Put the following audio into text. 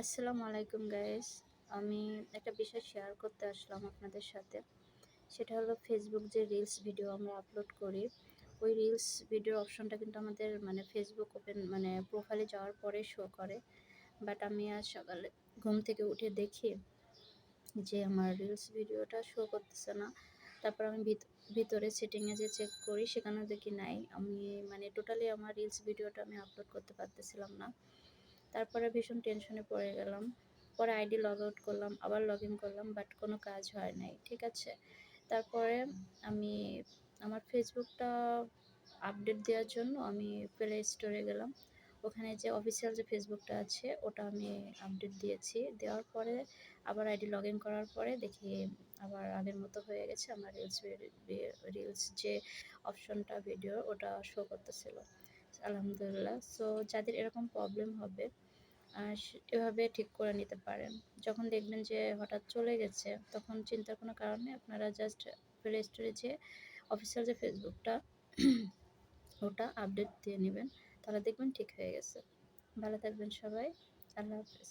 আসসালামু আলাইকুম গাইস। আমি একটা বিষয় শেয়ার করতে আসলাম আপনাদের সাথে। সেটা হলো ফেসবুক যে রিলস ভিডিও আমরা আপলোড করি, ওই রিলস ভিডিও অপশনটা কিন্তু আমাদের ফেসবুক ওপেন প্রোফাইলে যাওয়ার পরে শো করে। বাট আমি আজ সকালে ঘুম থেকে উঠে দেখি যে আমার রিলস ভিডিওটা শো করতেছে না। তারপর আমি ভিতরে সেটিংয়ে যে চেক করি, সেখানেও দেখি নাই। আমি টোটালি আমার রিলস ভিডিওটা আমি আপলোড করতে পারতেছিলাম না। তারপরে ভীষণ টেনশনে পড়ে গেলাম। পরে আইডি লগ আউট করলাম, আবার লগ ইন করলাম, বাট কোনো কাজ হয় নাই। ঠিক আছে? তারপরে আমি আমার ফেসবুকটা আপডেট দেওয়ার জন্য আমি প্লে স্টোরে গেলাম। ওখানে যে অফিসিয়াল যে ফেসবুকটা আছে ওটা আমি আপডেট দিয়েছি। দেওয়ার পরে আবার আইডি লগ ইন করার পরে দেখি আবার আগের মতো হয়ে গেছে। আমার রিলস যে অপশনটা ভিডিও ওটা শো করতেছিল। আলহামদুলিল্লাহ। সো যাদের এরকম প্রবলেম হবে এভাবে ঠিক করে নিতে পারেন। যখন দেখবেন যে হঠাৎ চলে গেছে, তখন চিন্তার কোনো কারণ নেই। আপনারা জাস্ট প্লে স্টোরে যেয়ে অফিসিয়াল যে ফেসবুকটা ওটা আপডেট দিয়ে নেবেন। তাহলে দেখবেন ঠিক হয়ে গেছে। ভালো থাকবেন সবাই। আল্লাহ হাফেজ।